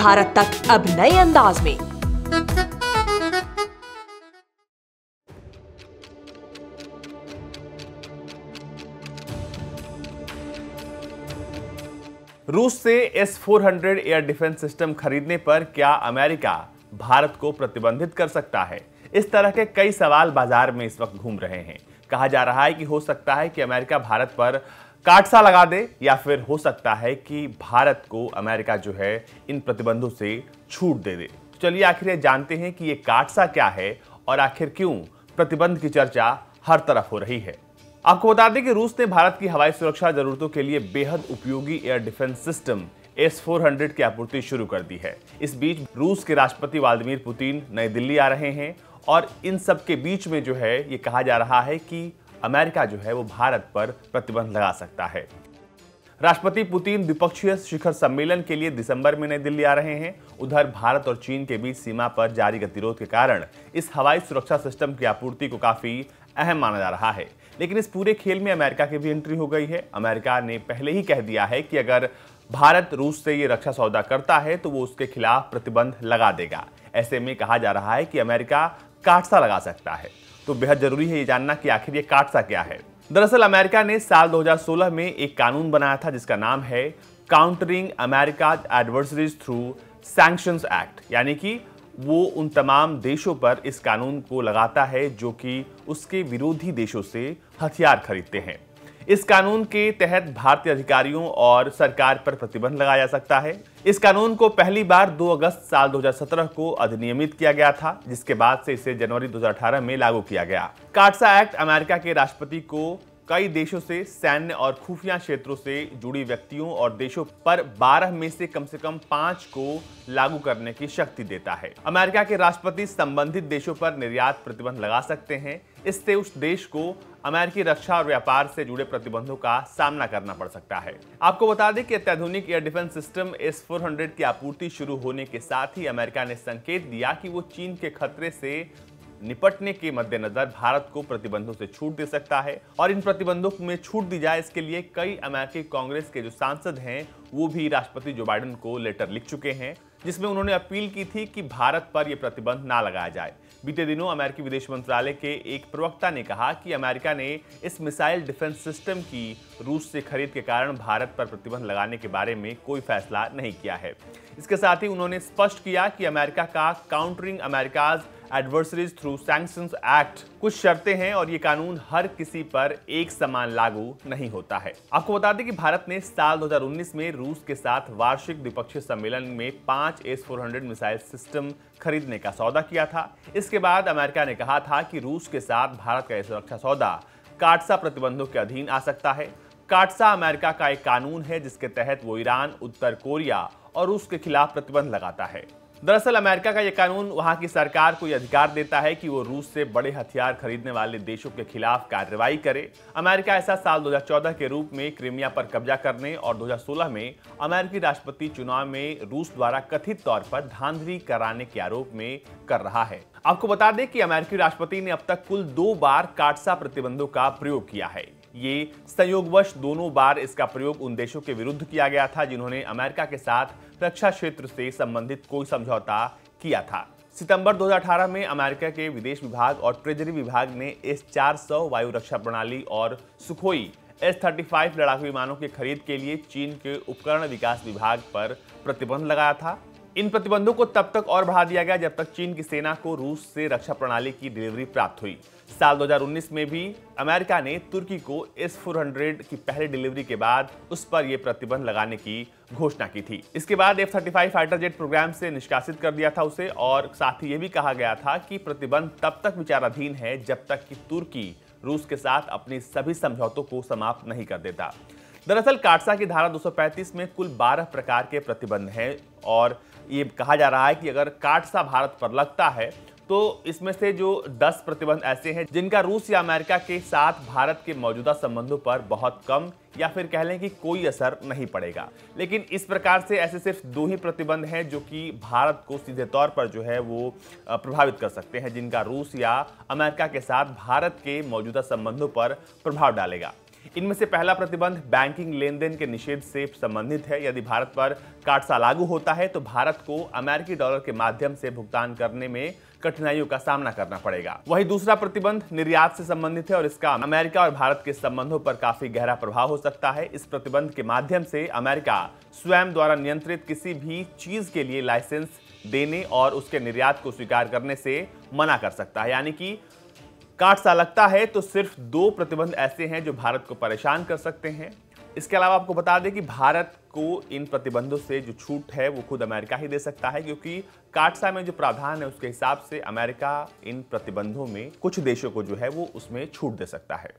भारत तक अब नए अंदाज में। रूस से S-400 एयर डिफेंस सिस्टम खरीदने पर क्या अमेरिका भारत को प्रतिबंधित कर सकता है? इस तरह के कई सवाल बाजार में इस वक्त घूम रहे हैं। कहा जा रहा है कि हो सकता है कि अमेरिका भारत पर काटसा लगा दे, या फिर हो सकता है कि भारत को अमेरिका जो है इन प्रतिबंधों से छूट दे दे। तो चलिए आखिर ये जानते हैं कि ये काटसा क्या है और आखिर क्यों प्रतिबंध की चर्चा हर तरफ हो रही है। आपको बता दें कि रूस ने भारत की हवाई सुरक्षा जरूरतों के लिए बेहद उपयोगी एयर डिफेंस सिस्टम S-400 की आपूर्ति शुरू कर दी है। इस बीच रूस के राष्ट्रपति व्लादिमीर पुतिन नई दिल्ली आ रहे हैं और इन सब के बीच में जो है ये कहा जा रहा है कि अमेरिका जो है वो भारत पर प्रतिबंध लगा सकता है। राष्ट्रपति पुतिन द्विपक्षीय शिखर सम्मेलन के लिए दिसंबर में नई दिल्ली आ रहे हैं। उधर भारत और चीन के बीच सीमा पर जारी गतिरोध के कारण इस हवाई सुरक्षा सिस्टम की आपूर्ति को काफी अहम माना जा रहा है। लेकिन इस पूरे खेल में अमेरिका की भी एंट्री हो गई है। अमेरिका ने पहले ही कह दिया है कि अगर भारत रूस से ये रक्षा सौदा करता है तो वो उसके खिलाफ प्रतिबंध लगा देगा। ऐसे में कहा जा रहा है कि अमेरिका काटसा लगा सकता है। तो बेहद जरूरी है ये जानना कि आखिर ये काटसा क्या है। दरअसल अमेरिका ने साल 2016 में एक कानून बनाया था जिसका नाम है countering America's adversaries through sanctions act, यानी कि वो उन तमाम देशों पर इस कानून को लगाता है जो कि उसके विरोधी देशों से हथियार खरीदते हैं। इस कानून के तहत भारतीय अधिकारियों और सरकार पर प्रतिबंध लगाया जा सकता है। इस कानून को पहली बार 2 अगस्त साल 2017 को अधिनियमित किया गया था, जिसके बाद से इसे जनवरी 2018 में लागू किया गया। काटसा एक्ट अमेरिका के राष्ट्रपति को कई देशों से सैन्य और खुफिया क्षेत्रों से जुड़ी व्यक्तियों और देशों पर 12 में से कम 5 को लागू करने की शक्ति देता है। अमेरिका के राष्ट्रपति संबंधित देशों पर निर्यात प्रतिबंध लगा सकते हैं। इससे उस देश को अमेरिकी रक्षा और व्यापार से जुड़े प्रतिबंधों का सामना करना पड़ सकता है। आपको बता दें कि अत्याधुनिक एयर डिफेंस सिस्टम S-400 की आपूर्ति शुरू होने के साथ ही अमेरिका ने संकेत दिया कि वो चीन के खतरे से निपटने के मद्देनजर भारत को प्रतिबंधों से छूट दे सकता है। और इन प्रतिबंधों में छूट दी जाए इसके लिए कई अमेरिकी कांग्रेस के जो सांसद हैं वो भी राष्ट्रपति जो बाइडेन को लेटर लिख चुके हैं, जिसमें उन्होंने अपील की थी कि भारत पर यह प्रतिबंध ना लगाया जाए। बीते दिनों अमेरिकी विदेश मंत्रालय के एक प्रवक्ता ने कहा कि अमेरिका ने इस मिसाइल डिफेंस सिस्टम की रूस से खरीद के कारण भारत पर प्रतिबंध लगाने के बारे में कोई फैसला नहीं किया है। इसके साथ ही उन्होंने स्पष्ट किया कि अमेरिका का countering America's adversaries through sanctions act कुछ शर्तें हैं और ये कानून हर किसी पर एक समान लागू नहीं होता है। आपको बता दें कि भारत ने साल 2019 में रूस के साथ वार्षिक द्विपक्षीय सम्मेलन में 5 S-400 मिसाइल सिस्टम खरीदने का सौदा किया था। इसके बाद अमेरिका ने कहा था कि रूस के साथ भारत का सुरक्षा सौदा काटसा प्रतिबंधों के अधीन आ सकता है। काटसा अमेरिका का एक कानून है जिसके तहत वो ईरान, उत्तर कोरिया और रूस के खिलाफ प्रतिबंध लगाता है। दरअसल अमेरिका का यह कानून वहां की सरकार को यह अधिकार देता है कि वो रूस से बड़े हथियार खरीदने वाले देशों के खिलाफ कार्रवाई करे। अमेरिका ऐसा साल 2014 के रूप में क्रीमिया पर कब्जा करने और 2016 में अमेरिकी राष्ट्रपति चुनाव में रूस द्वारा कथित तौर पर धांधली कराने के आरोप में कर रहा है। आपको बता दें कि अमेरिकी राष्ट्रपति ने अब तक कुल 2 बार काटसा प्रतिबंधों का प्रयोग किया है। ये संयोगवश दोनों बार इसका प्रयोग उन देशों के विरुद्ध किया गया था जिन्होंने अमेरिका के साथ रक्षा क्षेत्र से संबंधित कोई समझौता किया था। सितंबर 2018 में अमेरिका के विदेश विभाग और ट्रेजरी विभाग ने S-400 वायु रक्षा प्रणाली और सुखोई S-35 लड़ाकू विमानों की खरीद के लिए चीन के उपकरण विकास विभाग पर प्रतिबंध लगाया था। इन प्रतिबंधों को तब तक और बढ़ा दिया गया जब तक चीन की सेना को रूस से रक्षा प्रणाली की डिलीवरी प्राप्त हुई। साल 2019 में भी अमेरिका ने तुर्की को S-400 की पहली डिलीवरी के बाद उस पर यह प्रतिबंध लगाने की घोषणा की थी। इसके बाद F-35 फाइटर जेट प्रोग्राम से निष्कासित कर दिया था उसे, और साथ ही यह भी कहा गया था कि प्रतिबंध तब तक विचाराधीन है जब तक कि तुर्की रूस के साथ अपने सभी समझौतों को समाप्त नहीं कर देता। दरअसल काटसा की धारा 235 में कुल 12 प्रकार के प्रतिबंध हैं और ये कहा जा रहा है कि अगर काटसा भारत पर लगता है तो इसमें से जो 10 प्रतिबंध ऐसे हैं जिनका रूस या अमेरिका के साथ भारत के मौजूदा संबंधों पर बहुत कम या फिर कह लें कि कोई असर नहीं पड़ेगा। लेकिन इस प्रकार से ऐसे सिर्फ 2 ही प्रतिबंध हैं जो कि भारत को सीधे तौर पर जो है वो प्रभावित कर सकते हैं, जिनका रूस या अमेरिका के साथ भारत के मौजूदा संबंधों पर प्रभाव डालेगा। इनमें से पहला प्रतिबंध बैंकिंग लेन देन के निषेध से संबंधित है। यदि भारत पर काटसा लागू होता है तो भारत को अमेरिकी डॉलर के माध्यम से भुगतान करने में कठिनाइयों का सामना करना पड़ेगा। वहीं दूसरा प्रतिबंध निर्यात से संबंधित है और इसका अमेरिका और भारत के संबंधों पर काफी गहरा प्रभाव हो सकता है। इस प्रतिबंध के माध्यम से अमेरिका स्वयं द्वारा नियंत्रित किसी भी चीज के लिए लाइसेंस देने और उसके निर्यात को स्वीकार करने से मना कर सकता है। यानी कि काटसा लगता है तो सिर्फ 2 प्रतिबंध ऐसे हैं जो भारत को परेशान कर सकते हैं। इसके अलावा आपको बता दें कि भारत को इन प्रतिबंधों से जो छूट है वो खुद अमेरिका ही दे सकता है, क्योंकि काटसा में जो प्रावधान है उसके हिसाब से अमेरिका इन प्रतिबंधों में कुछ देशों को जो है वो उसमें छूट दे सकता है।